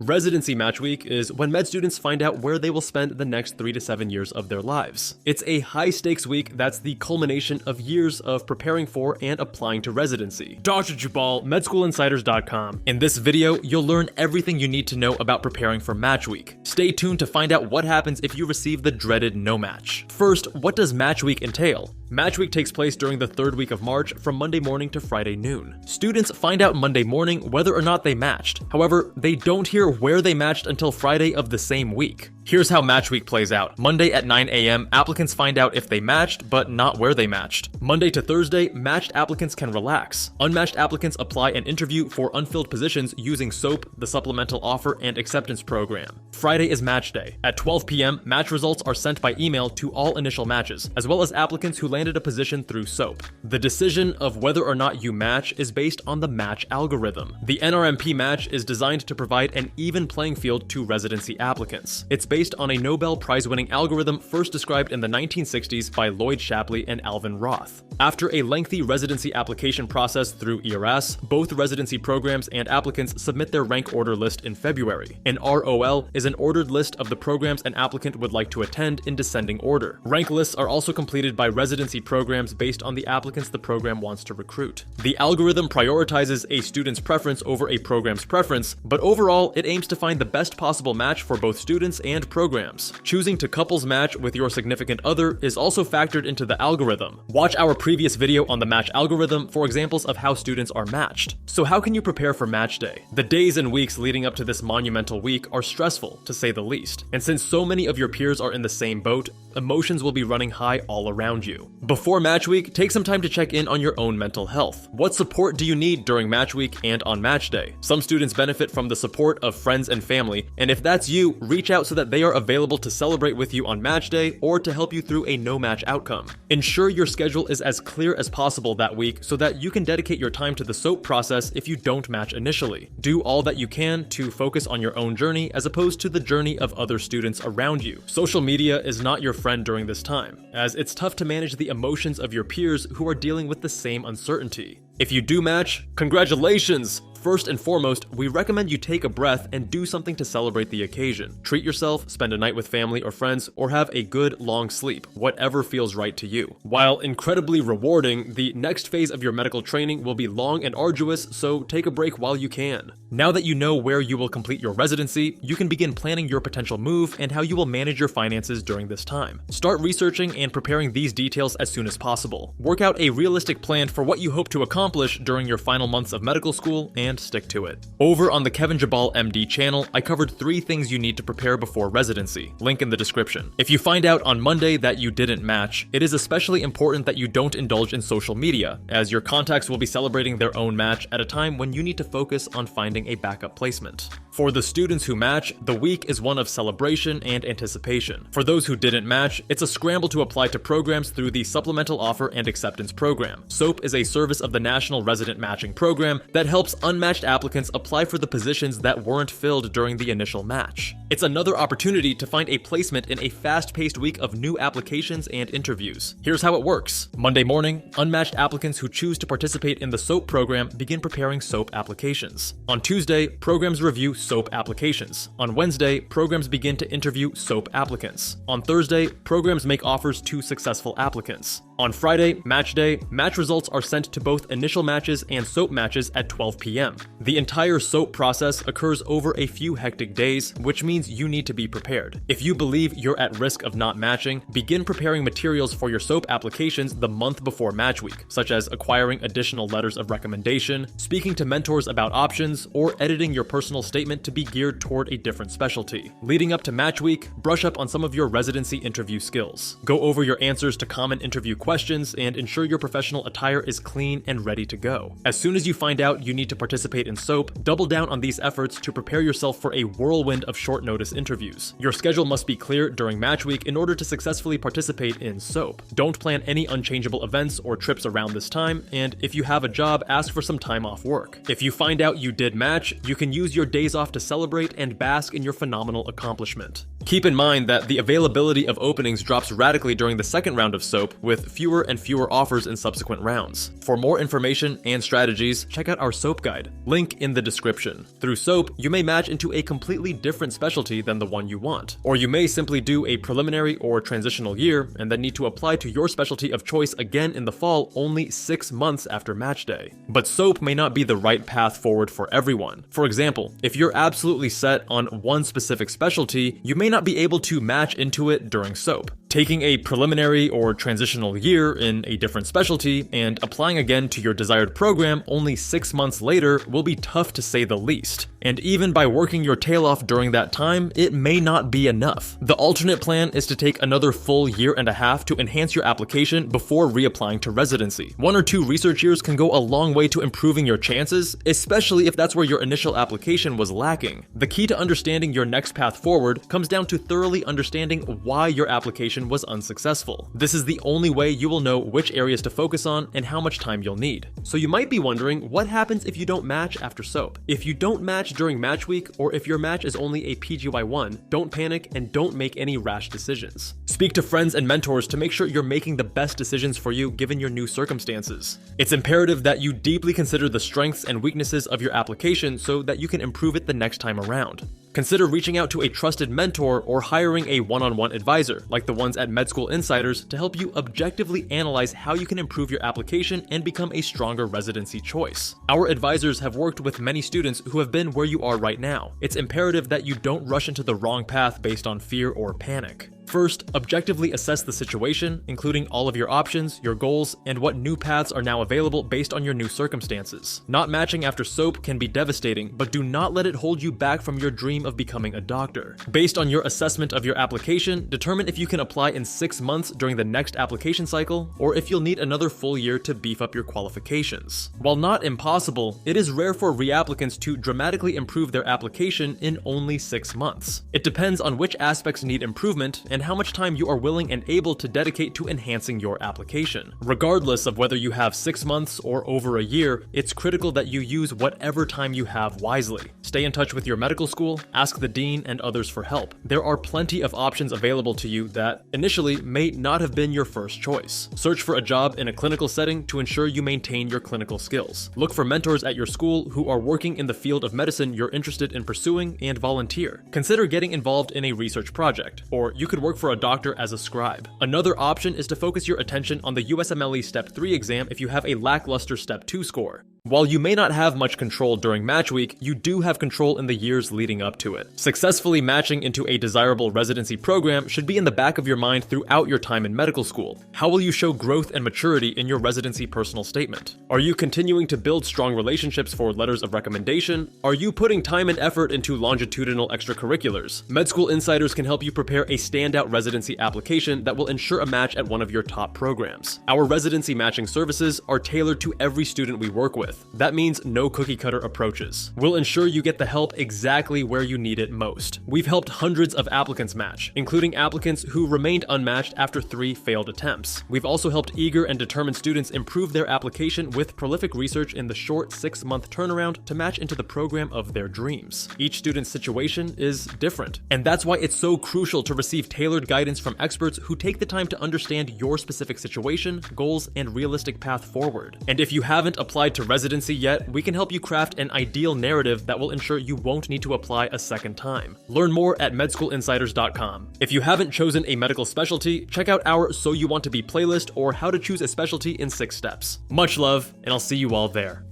Residency Match Week is when med students find out where they will spend the next 3 to 7 years of their lives. It's a high-stakes week that's the culmination of years of preparing for and applying to residency. Dr. Jubal, MedSchoolInsiders.com. In this video, you'll learn everything you need to know about preparing for Match Week. Stay tuned to find out what happens if you receive the dreaded no match. First, what does Match Week entail? Match Week takes place during the third week of March from Monday morning to Friday noon. Students find out Monday morning whether or not they matched. However, they don't hear where they matched until Friday of the same week. Here's how Match Week plays out. Monday at 9 a.m., applicants find out if they matched, but not where they matched. Monday to Thursday, matched applicants can relax. Unmatched applicants apply and interview for unfilled positions using SOAP, the Supplemental Offer and Acceptance Program. Friday is Match Day. At 12 p.m., match results are sent by email to all initial matches, as well as applicants who landed a position through SOAP. The decision of whether or not you match is based on the match algorithm. The NRMP match is designed to provide an even playing field to residency applicants. It's based on a Nobel Prize-winning algorithm first described in the 1960s by Lloyd Shapley and Alvin Roth. After a lengthy residency application process through ERAS, both residency programs and applicants submit their rank order list in February. An ROL is an ordered list of the programs an applicant would like to attend in descending order. Rank lists are also completed by residency programs based on the applicants the program wants to recruit. The algorithm prioritizes a student's preference over a program's preference, but overall, it aims to find the best possible match for both students and programs. Choosing to couples match with your significant other is also factored into the algorithm. Watch our previous video on the match algorithm for examples of how students are matched. So how can you prepare for Match Day? The days and weeks leading up to this monumental week are stressful, to say the least. And since so many of your peers are in the same boat, emotions will be running high all around you. Before Match Week, take some time to check in on your own mental health. What support do you need during Match Week and on Match Day? Some students benefit from the support of friends and family, and if that's you, reach out so that they are available to celebrate with you on Match Day or to help you through a no-match outcome. Ensure your schedule is as clear as possible that week so that you can dedicate your time to the SOAP process if you don't match initially. Do all that you can to focus on your own journey as opposed to the journey of other students around you. Social media is not your friend during this time, as it's tough to manage the emotions of your peers who are dealing with the same uncertainty. If you do match, congratulations! First and foremost, we recommend you take a breath and do something to celebrate the occasion. Treat yourself, spend a night with family or friends, or have a good long sleep, whatever feels right to you. While incredibly rewarding, the next phase of your medical training will be long and arduous, so take a break while you can. Now that you know where you will complete your residency, you can begin planning your potential move and how you will manage your finances during this time. Start researching and preparing these details as soon as possible. Work out a realistic plan for what you hope to accomplish during your final months of medical school and stick to it. Over on the Kevin Jabal MD channel, I covered 3 things you need to prepare before residency. Link in the description. If you find out on Monday that you didn't match, it is especially important that you don't indulge in social media, as your contacts will be celebrating their own match at a time when you need to focus on finding a backup placement. For the students who match, the week is one of celebration and anticipation. For those who didn't match, it's a scramble to apply to programs through the Supplemental Offer and Acceptance Program. SOAP is a service of the National Resident Matching Program that helps unmatched applicants apply for the positions that weren't filled during the initial match. It's another opportunity to find a placement in a fast-paced week of new applications and interviews. Here's how it works. Monday morning, unmatched applicants who choose to participate in the SOAP program begin preparing SOAP applications. On Tuesday, programs review SOAP applications. On Wednesday, programs begin to interview SOAP applicants. On Thursday, programs make offers to successful applicants. On Friday, Match Day, match results are sent to both initial matches and SOAP matches at 12 p.m. The entire SOAP process occurs over a few hectic days, which means you need to be prepared. If you believe you're at risk of not matching, begin preparing materials for your SOAP applications the month before Match Week, such as acquiring additional letters of recommendation, speaking to mentors about options, or editing your personal statement to be geared toward a different specialty. Leading up to Match Week, brush up on some of your residency interview skills. Go over your answers to common interview questions and ensure your professional attire is clean and ready to go. As soon as you find out you need to participate in SOAP, double down on these efforts to prepare yourself for a whirlwind of short notice interviews. Your schedule must be clear during Match Week in order to successfully participate in SOAP. Don't plan any unchangeable events or trips around this time, and if you have a job, ask for some time off work. If you find out you did match, you can use your days off to celebrate and bask in your phenomenal accomplishment. Keep in mind that the availability of openings drops radically during the second round of SOAP, with fewer and fewer offers in subsequent rounds. For more information and strategies, check out our SOAP guide, link in the description. Through SOAP, you may match into a completely different specialty than the one you want, or you may simply do a preliminary or transitional year and then need to apply to your specialty of choice again in the fall only 6 months after match day. But SOAP may not be the right path forward for everyone. For example, if you're absolutely set on one specific specialty, you may not be able to match into it during SOAP. Taking a preliminary or transitional year in a different specialty and applying again to your desired program only 6 months later will be tough to say the least. And even by working your tail off during that time, it may not be enough. The alternate plan is to take another full year and a half to enhance your application before reapplying to residency. 1 or 2 research years can go a long way to improving your chances, especially if that's where your initial application was lacking. The key to understanding your next path forward comes down to thoroughly understanding why your application was unsuccessful. This is the only way you will know which areas to focus on and how much time you'll need. So you might be wondering, what happens if you don't match after SOAP? If you don't match during match week, or if your match is only a PGY1, don't panic and don't make any rash decisions. Speak to friends and mentors to make sure you're making the best decisions for you given your new circumstances. It's imperative that you deeply consider the strengths and weaknesses of your application so that you can improve it the next time around. Consider reaching out to a trusted mentor or hiring a one-on-one advisor, like the ones at Med School Insiders, to help you objectively analyze how you can improve your application and become a stronger residency choice. Our advisors have worked with many students who have been where you are right now. It's imperative that you don't rush into the wrong path based on fear or panic. First, objectively assess the situation, including all of your options, your goals, and what new paths are now available based on your new circumstances. Not matching after SOAP can be devastating, but do not let it hold you back from your dream of becoming a doctor. Based on your assessment of your application, determine if you can apply in 6 months during the next application cycle, or if you'll need another full year to beef up your qualifications. While not impossible, it is rare for reapplicants to dramatically improve their application in only 6 months. It depends on which aspects need improvement and how much time you are willing and able to dedicate to enhancing your application. Regardless of whether you have 6 months or over a year, it's critical that you use whatever time you have wisely. Stay in touch with your medical school, ask the dean and others for help. There are plenty of options available to you that initially may not have been your first choice. Search for a job in a clinical setting to ensure you maintain your clinical skills. Look for mentors at your school who are working in the field of medicine you're interested in pursuing, and volunteer. Consider getting involved in a research project, or you could work for a doctor as a scribe. Another option is to focus your attention on the USMLE Step 3 exam if you have a lackluster Step 2 score. While you may not have much control during match week, you do have control in the years leading up to it. Successfully matching into a desirable residency program should be in the back of your mind throughout your time in medical school. How will you show growth and maturity in your residency personal statement? Are you continuing to build strong relationships for letters of recommendation? Are you putting time and effort into longitudinal extracurriculars? Med School Insiders can help you prepare a standout residency application that will ensure a match at one of your top programs. Our residency matching services are tailored to every student we work with. That means no cookie-cutter approaches. We'll ensure you get the help exactly where you need it most. We've helped hundreds of applicants match, including applicants who remained unmatched after 3 failed attempts. We've also helped eager and determined students improve their application with prolific research in the short 6-month turnaround to match into the program of their dreams. Each student's situation is different, and that's why it's so crucial to receive tailored guidance from experts who take the time to understand your specific situation, goals, and realistic path forward. And if you haven't applied to residency yet, we can help you craft an ideal narrative that will ensure you won't need to apply a second time. Learn more at medschoolinsiders.com. If you haven't chosen a medical specialty, check out our So You Want to Be playlist or How to Choose a Specialty in 6 Steps. Much love, and I'll see you all there.